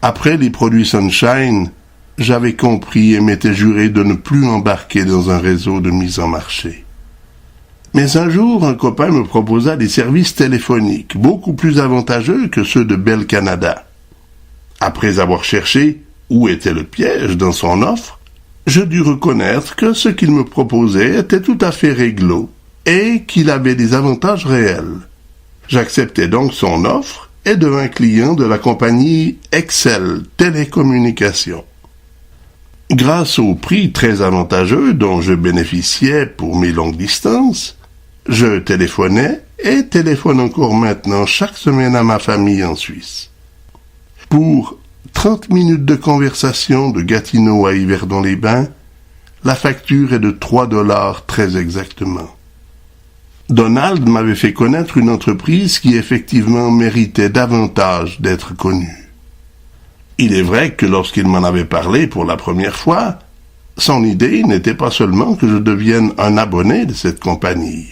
Après les produits Sunshine, j'avais compris et m'étais juré de ne plus embarquer dans un réseau de mise en marché. Mais un jour, un copain me proposa des services téléphoniques, beaucoup plus avantageux que ceux de Bell Canada. Après avoir cherché où était le piège dans son offre, je dus reconnaître que ce qu'il me proposait était tout à fait réglo et qu'il avait des avantages réels. J'acceptai donc son offre et devins client de la compagnie Excel Télécommunications. Grâce au prix très avantageux dont je bénéficiais pour mes longues distances, je téléphonais et téléphone encore maintenant chaque semaine à ma famille en Suisse. Pour 30 minutes de conversation de Gatineau à Yverdon-les-Bains, la facture est de 3 $ très exactement. Donald m'avait fait connaître une entreprise qui effectivement méritait davantage d'être connue. Il est vrai que lorsqu'il m'en avait parlé pour la première fois, son idée n'était pas seulement que je devienne un abonné de cette compagnie.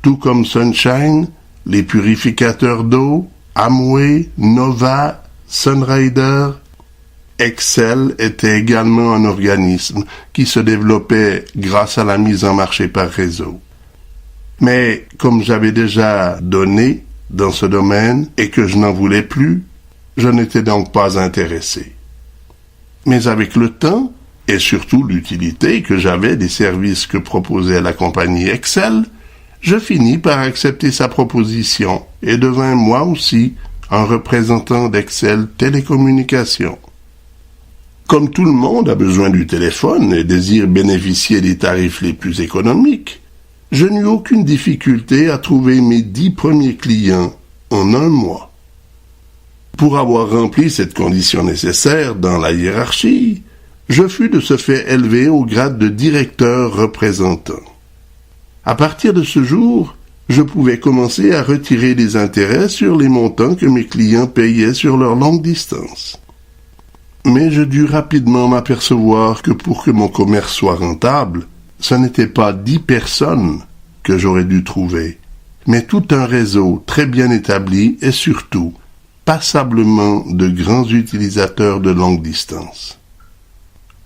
Tout comme Sunshine, les purificateurs d'eau, Amway, Nova, Sunrider, Excel était également un organisme qui se développait grâce à la mise en marché par réseau. Mais comme j'avais déjà donné dans ce domaine et que je n'en voulais plus, je n'étais donc pas intéressé. Mais avec le temps, et surtout l'utilité que j'avais des services que proposait la compagnie Excel, je finis par accepter sa proposition et devins moi aussi un représentant d'Excel Télécommunications. Comme tout le monde a besoin du téléphone et désire bénéficier des tarifs les plus économiques, je n'eus aucune difficulté à trouver mes 10 premiers clients en 1 mois. Pour avoir rempli cette condition nécessaire dans la hiérarchie, je fus de ce fait élevé au grade de directeur représentant. À partir de ce jour, je pouvais commencer à retirer des intérêts sur les montants que mes clients payaient sur leur longue distance. Mais je dus rapidement m'apercevoir que pour que mon commerce soit rentable, ce n'était pas 10 personnes que j'aurais dû trouver, mais tout un réseau très bien établi et surtout passablement de grands utilisateurs de longue distance.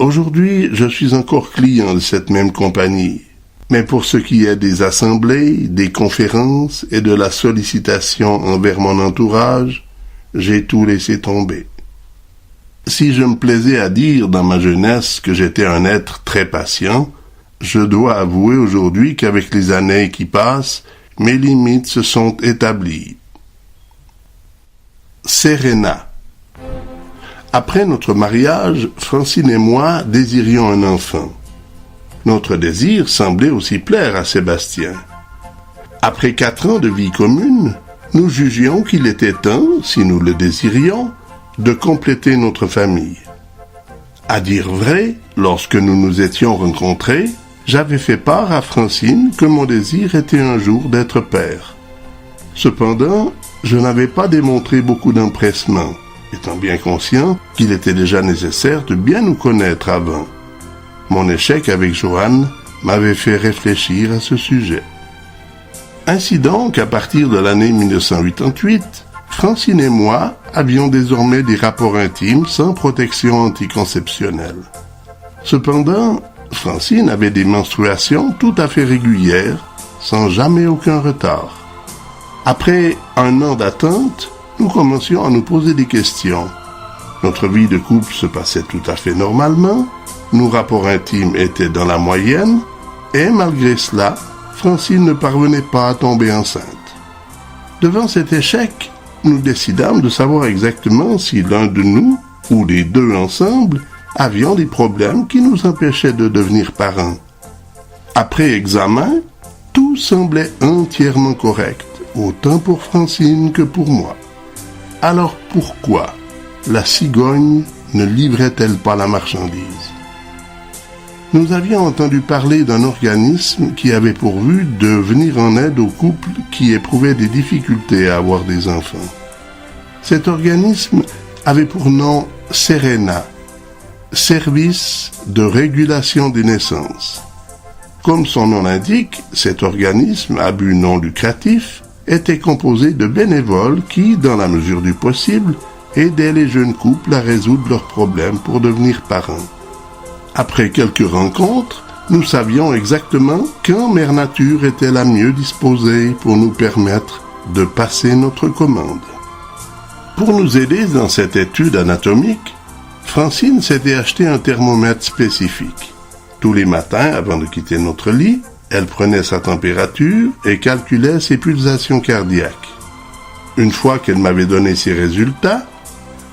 Aujourd'hui, je suis encore client de cette même compagnie, mais pour ce qui est des assemblées, des conférences et de la sollicitation envers mon entourage, j'ai tout laissé tomber. Si je me plaisais à dire dans ma jeunesse que j'étais un être très patient, je dois avouer aujourd'hui qu'avec les années qui passent, mes limites se sont établies. Serena. Après notre mariage, Francine et moi désirions un enfant. Notre désir semblait aussi plaire à Sébastien. Après 4 ans de vie commune, nous jugions qu'il était temps, si nous le désirions, de compléter notre famille. À dire vrai, lorsque nous nous étions rencontrés, j'avais fait part à Francine que mon désir était un jour d'être père. Cependant, je n'avais pas démontré beaucoup d'empressement, étant bien conscient qu'il était déjà nécessaire de bien nous connaître avant. Mon échec avec Joanne m'avait fait réfléchir à ce sujet. Ainsi donc, à partir de l'année 1988, Francine et moi avions désormais des rapports intimes sans protection anticonceptionnelle. Cependant, Francine avait des menstruations tout à fait régulières, sans jamais aucun retard. Après 1 an d'attente, nous commencions à nous poser des questions. Notre vie de couple se passait tout à fait normalement, nos rapports intimes étaient dans la moyenne, et malgré cela, Francine ne parvenait pas à tomber enceinte. Devant cet échec, nous décidâmes de savoir exactement si l'un de nous, ou les deux ensemble, avions des problèmes qui nous empêchaient de devenir parents. Après examen, tout semblait entièrement correct, autant pour Francine que pour moi. Alors pourquoi la cigogne ne livrait-elle pas la marchandise? Nous avions entendu parler d'un organisme qui avait pour but de venir en aide aux couples qui éprouvaient des difficultés à avoir des enfants. Cet organisme avait pour nom Serena, Service de régulation des naissances. Comme son nom l'indique, cet organisme à but non lucratif était composé de bénévoles qui, dans la mesure du possible, aidait les jeunes couples à résoudre leurs problèmes pour devenir parents. Après quelques rencontres, nous savions exactement quand Mère Nature était la mieux disposée pour nous permettre de passer notre commande. Pour nous aider dans cette étude anatomique, Francine s'était acheté un thermomètre spécifique. Tous les matins, avant de quitter notre lit, elle prenait sa température et calculait ses pulsations cardiaques. Une fois qu'elle m'avait donné ses résultats,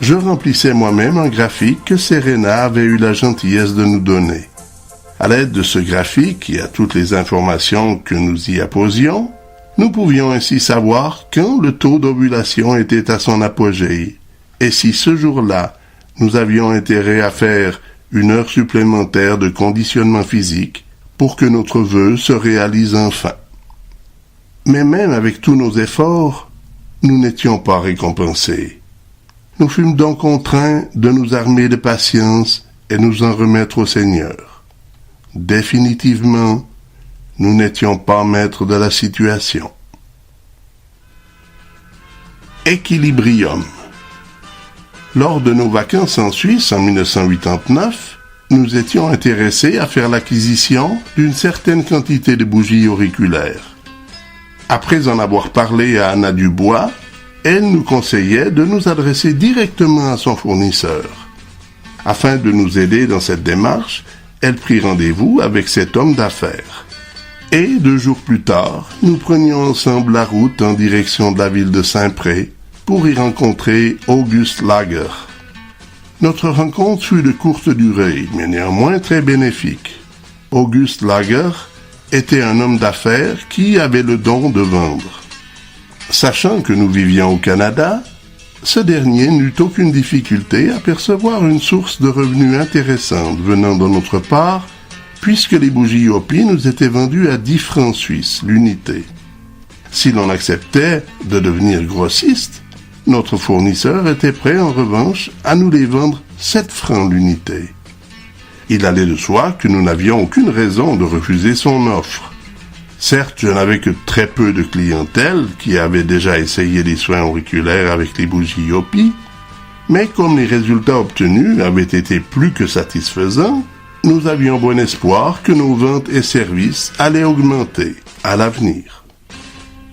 je remplissais moi-même un graphique que Serena avait eu la gentillesse de nous donner. À l'aide de ce graphique et à toutes les informations que nous y apposions, nous pouvions ainsi savoir quand le taux d'ovulation était à son apogée et si ce jour-là, nous avions intérêt à faire une heure supplémentaire de conditionnement physique pour que notre vœu se réalise enfin. Mais même avec tous nos efforts, nous n'étions pas récompensés. Nous fûmes donc contraints de nous armer de patience et nous en remettre au Seigneur. Définitivement, nous n'étions pas maîtres de la situation. Équilibrium. Lors de nos vacances en Suisse en 1989, nous étions intéressés à faire l'acquisition d'une certaine quantité de bougies auriculaires. Après en avoir parlé à Anna Dubois, elle nous conseillait de nous adresser directement à son fournisseur. Afin de nous aider dans cette démarche, elle prit rendez-vous avec cet homme d'affaires. Et 2 jours plus tard, nous prenions ensemble la route en direction de la ville de Saint-Pré pour y rencontrer August Lager. Notre rencontre fut de courte durée, mais néanmoins très bénéfique. August Lager était un homme d'affaires qui avait le don de vendre. Sachant que nous vivions au Canada, ce dernier n'eut aucune difficulté à percevoir une source de revenus intéressante venant de notre part, puisque les bougies Hopi nous étaient vendues à 10 francs suisses l'unité. Si l'on acceptait de devenir grossiste, notre fournisseur était prêt en revanche à nous les vendre 7 francs l'unité. Il allait de soi que nous n'avions aucune raison de refuser son offre. Certes, je n'avais que très peu de clientèle qui avait déjà essayé les soins auriculaires avec les bougies Hopi, mais comme les résultats obtenus avaient été plus que satisfaisants, nous avions bon espoir que nos ventes et services allaient augmenter à l'avenir.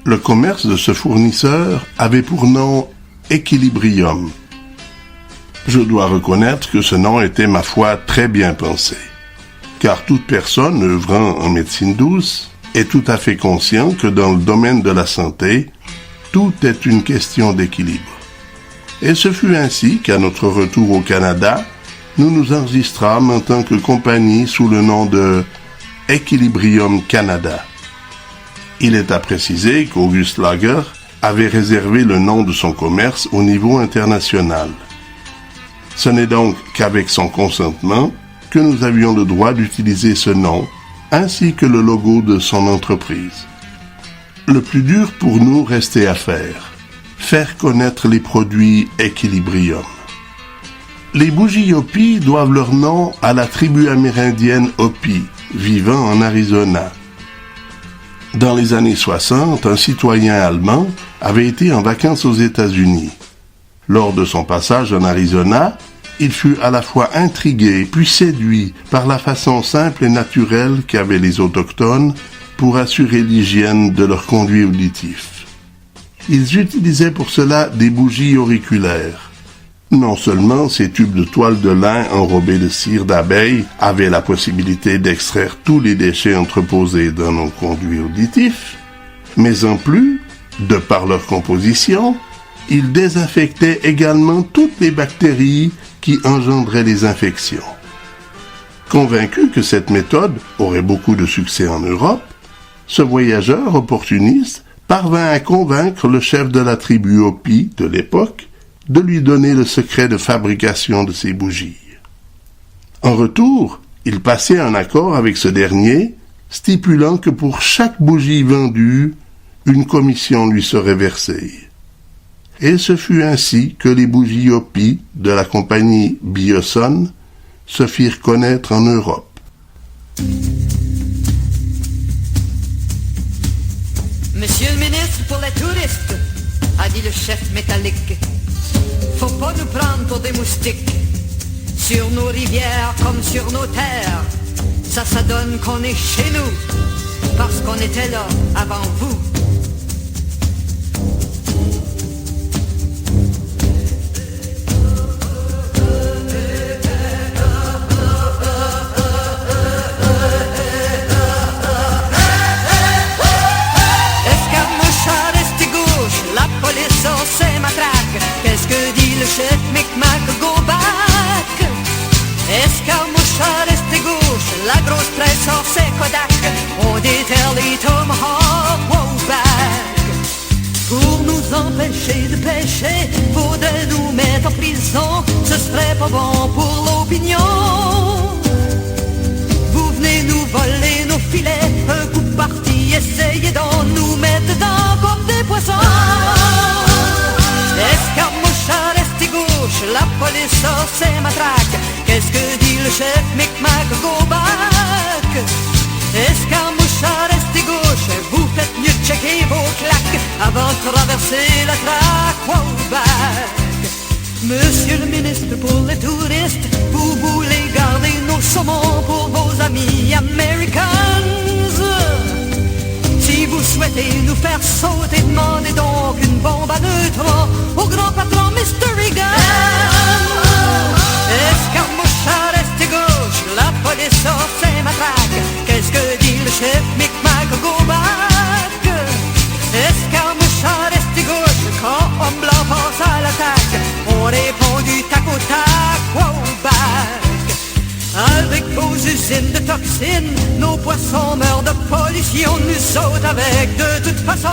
Le commerce de ce fournisseur avait pour nom Équilibrium. Je dois reconnaître que ce nom était, ma foi, très bien pensé, car toute personne œuvrant en médecine douce est tout à fait conscient que dans le domaine de la santé, tout est une question d'équilibre. Et ce fut ainsi qu'à notre retour au Canada, nous nous enregistrâmes en tant que compagnie sous le nom de Équilibrium Canada. Il est à préciser qu'August Lager avait réservé le nom de son commerce au niveau international. Ce n'est donc qu'avec son consentement que nous avions le droit d'utiliser ce nom, ainsi que le logo de son entreprise. Le plus dur pour nous restait à faire connaître les produits Équilibrium. Les bougies Hopi doivent leur nom à la tribu amérindienne Hopi, vivant en Arizona. Dans les années 60, un citoyen allemand avait été en vacances aux États-Unis. Lors de son passage en Arizona, il fut à la fois intrigué puis séduit par la façon simple et naturelle qu'avaient les autochtones pour assurer l'hygiène de leurs conduits auditifs. Ils utilisaient pour cela des bougies auriculaires. Non seulement ces tubes de toile de lin enrobés de cire d'abeille avaient la possibilité d'extraire tous les déchets entreposés dans nos conduits auditifs, mais en plus, de par leur composition, ils désinfectaient également toutes les bactéries qui engendraient les infections. Convaincu que cette méthode aurait beaucoup de succès en Europe, ce voyageur opportuniste parvint à convaincre le chef de la tribu Hopi de l'époque de lui donner le secret de fabrication de ces bougies. En retour, il passait un accord avec ce dernier, stipulant que pour chaque bougie vendue, une commission lui serait versée. Et ce fut ainsi que les bougies Hopi de la compagnie Bioson se firent connaître en Europe. Monsieur le ministre pour les touristes, a dit le chef métallique. Faut pas pour des moustiques. Sur nos rivières comme sur nos terres, ça donne qu'on est chez nous, parce qu'on était là avant vous. Qu'est-ce que dit le chef Micmac, go back? Escarmouche à rester gauche, la grosse presse sort ses Kodak. On déterre les tomahawks, wow back. Pour nous empêcher de pêcher, faudrait nous mettre en prison. Ce serait pas bon pour l'opinion. Vous venez nous voler nos filets, un coup parti, essayez d'en nous mettre dedans comme des poissons. Escarmouche à rester gauche, la police sort ses matraques. Qu'est-ce que dit le chef Micmac, go back? Escarmouche à rester gauche, vous faites mieux de checker vos claques avant de traverser la traque, wow back. Monsieur le ministre, pour les touristes, vous voulez garder nos saumons pour vos amis Americans. Si vous souhaitez nous faire sauter, demandez donc une bombe à neutrons au grand patron Mr. Reagan. Escarmouche à rester gauche, la police sort ses matraques. Qu'est-ce que dit le chef Micmac, go back? Escarmouche à rester gauche, quand homme blanc passe à l'attaque, on répond du tac au tac, wow back. Avec vos usines de toxines, nos poissons meurent de pollution, nous sautent avec de toute façon.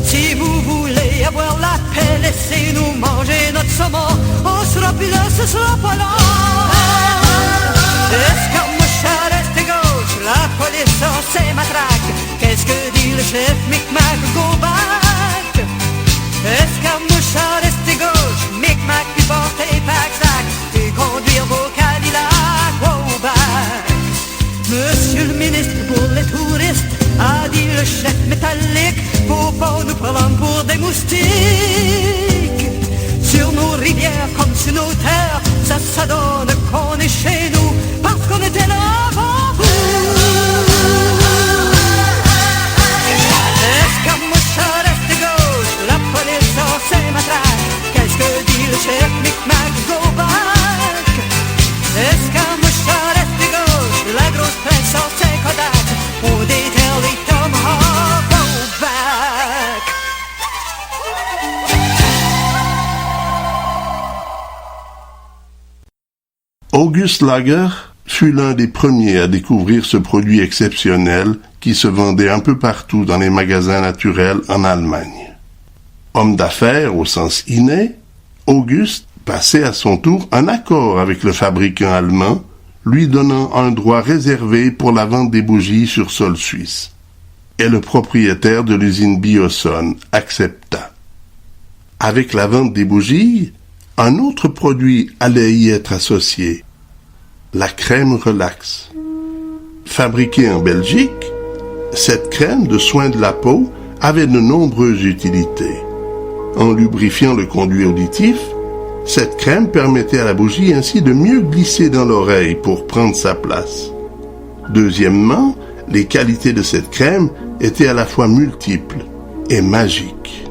Si vous voulez avoir la paix, laissez-nous manger notre saumon. On sera plus là, ce sera pas long. Escarmouche à rester gauche, la police sort ses matraques. Qu'est-ce que dit le chef Micmac, go back? Escarmouche à rester gauche, Micmac puis portez pack-sac, et conduire vos Cadillacs, wow back. Monsieur le ministre, pour les touristes, a dit le chef métallique, faut pas nous prendre pour des moustiques. Sur nos rivières comme sur nos terres, ça donne qu'on est chez nous, parce qu'on était là avant vous. Escarmouche à rester gauche, la police sort ses matraques. Qu'est-ce que dit le chef Micmac, go back? Escarmouche à rester gauche, la grosse presse sort ses Kodak. On déterre les tomahawks, go back. August Lager fut l'un des premiers à découvrir ce produit exceptionnel qui se vendait un peu partout dans les magasins naturels en Allemagne. Homme d'affaires au sens inné, August passait à son tour un accord avec le fabricant allemand, lui donnant un droit réservé pour la vente des bougies sur sol suisse. Et le propriétaire de l'usine Bioson accepta. Avec la vente des bougies, un autre produit allait y être associé, la crème relax. Fabriquée en Belgique, cette crème de soin de la peau avait de nombreuses utilités. En lubrifiant le conduit auditif, cette crème permettait à la bougie ainsi de mieux glisser dans l'oreille pour prendre sa place. Deuxièmement, les qualités de cette crème étaient à la fois multiples et magiques.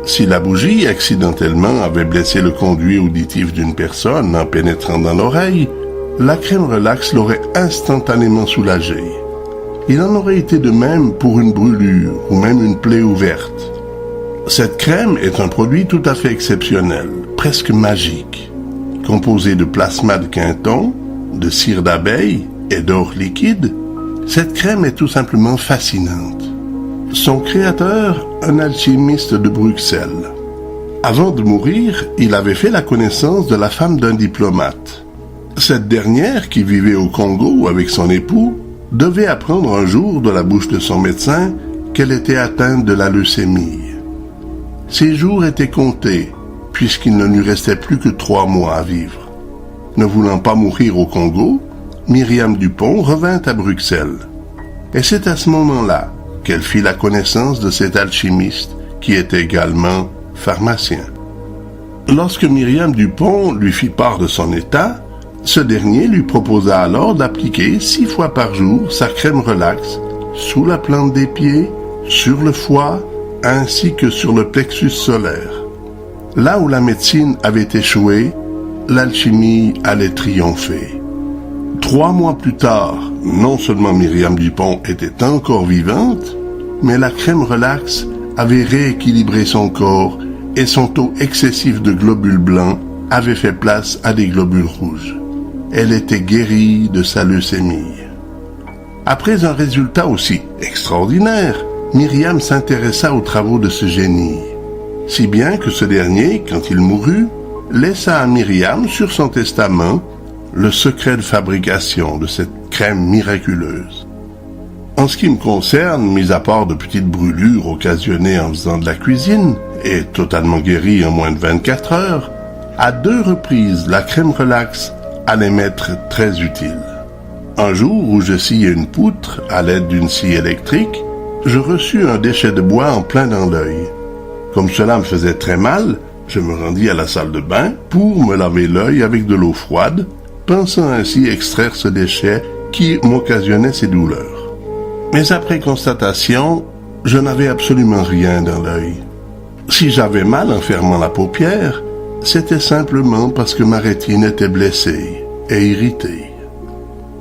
Si la bougie accidentellement avait blessé le conduit auditif d'une personne en pénétrant dans l'oreille, la crème relax l'aurait instantanément soulagé. Il en aurait été de même pour une brûlure ou même une plaie ouverte. Cette crème est un produit tout à fait exceptionnel, presque magique. Composé de plasma de Quinton, de cire d'abeille et d'or liquide, cette crème est tout simplement fascinante. Son créateur, un alchimiste de Bruxelles. Avant de mourir, il avait fait la connaissance de la femme d'un diplomate. Cette dernière, qui vivait au Congo avec son époux, devait apprendre un jour de la bouche de son médecin qu'elle était atteinte de la leucémie. Ses jours étaient comptés, puisqu'il ne lui restait plus que 3 mois à vivre. Ne voulant pas mourir au Congo, Myriam Dupont revint à Bruxelles. Et c'est à ce moment-là qu'elle fit la connaissance de cet alchimiste qui est également pharmacien. Lorsque Myriam Dupont lui fit part de son état, ce dernier lui proposa alors d'appliquer 6 fois par jour sa crème relax sous la plante des pieds, sur le foie, ainsi que sur le plexus solaire. Là où la médecine avait échoué, l'alchimie allait triompher. 3 mois plus tard, non seulement Myriam Dupont était encore vivante, mais la crème relax avait rééquilibré son corps et son taux excessif de globules blancs avait fait place à des globules rouges. Elle était guérie de sa leucémie. Après un résultat aussi extraordinaire, Myriam s'intéressa aux travaux de ce génie, si bien que ce dernier, quand il mourut, laissa à Myriam sur son testament le secret de fabrication de cette crème miraculeuse. En ce qui me concerne, mis à part de petites brûlures occasionnées en faisant de la cuisine, et totalement guérie en moins de 24 heures, à 2 reprises, la crème relax allait m'être très utile. Un jour où je sciais une poutre à l'aide d'une scie électrique, je reçus un déchet de bois en plein dans l'œil. Comme cela me faisait très mal, je me rendis à la salle de bain pour me laver l'œil avec de l'eau froide, pensant ainsi extraire ce déchet qui m'occasionnait ces douleurs. Mais après constatation, je n'avais absolument rien dans l'œil. Si j'avais mal en fermant la paupière, c'était simplement parce que ma rétine était blessée et irritée.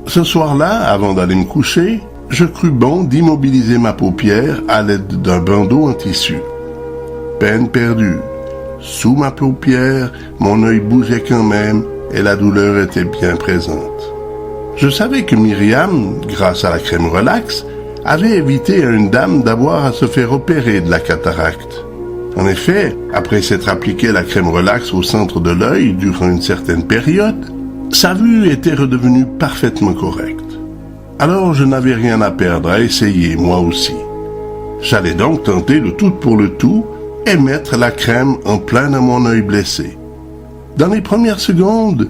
Ce soir-là, avant d'aller me coucher, je crus bon d'immobiliser ma paupière à l'aide d'un bandeau en tissu. Peine perdue. Sous ma paupière, mon œil bougeait quand même et la douleur était bien présente. Je savais que Myriam, grâce à la crème relax, avait évité à une dame d'avoir à se faire opérer de la cataracte. En effet, après s'être appliqué la crème relax au centre de l'œil durant une certaine période, sa vue était redevenue parfaitement correcte. Alors je n'avais rien à perdre à essayer moi aussi. J'allais donc tenter le tout pour le tout et mettre la crème en plein dans mon œil blessé. Dans les premières secondes,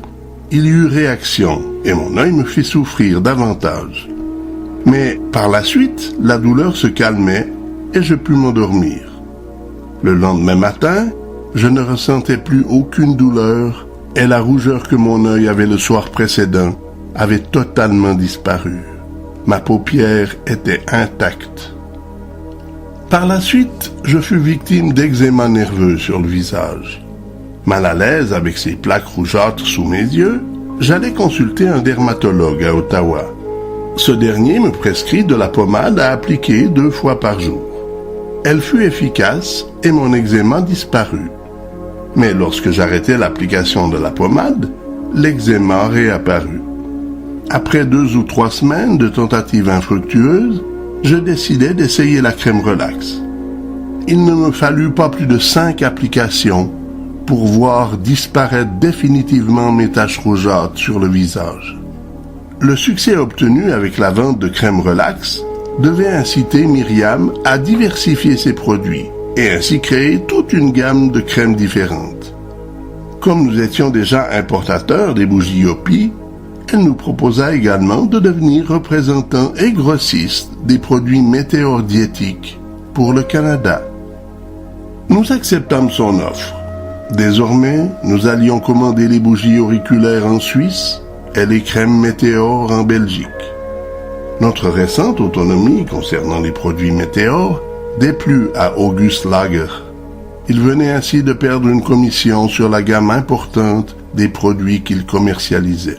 il y eut réaction et mon œil me fit souffrir davantage. Mais par la suite, la douleur se calmait et je pus m'endormir. Le lendemain matin, je ne ressentais plus aucune douleur et la rougeur que mon œil avait le soir précédent avait totalement disparu. Ma paupière était intacte. Par la suite, je fus victime d'eczéma nerveux sur le visage. Mal à l'aise avec ces plaques rougeâtres sous mes yeux, j'allais consulter un dermatologue à Ottawa. Ce dernier me prescrit de la pommade à appliquer 2 fois par jour. Elle fut efficace et mon eczéma disparut. Mais lorsque j'arrêtai l'application de la pommade, l'eczéma réapparut. Après 2 ou 3 semaines de tentatives infructueuses, je décidai d'essayer la crème relax. Il ne me fallut pas plus de 5 applications pour voir disparaître définitivement mes taches rougeâtres sur le visage. Le succès obtenu avec la vente de crème relax devait inciter Myriam à diversifier ses produits et ainsi créer toute une gamme de crèmes différentes. Comme nous étions déjà importateurs des bougies Yopi, elle nous proposa également de devenir représentants et grossistes des produits Météor diétiques pour le Canada. Nous acceptâmes son offre. Désormais, nous allions commander les bougies auriculaires en Suisse et les crèmes Météor en Belgique. Notre récente autonomie concernant les produits Météor déplut à August Lager. Il venait ainsi de perdre une commission sur la gamme importante des produits qu'il commercialisait.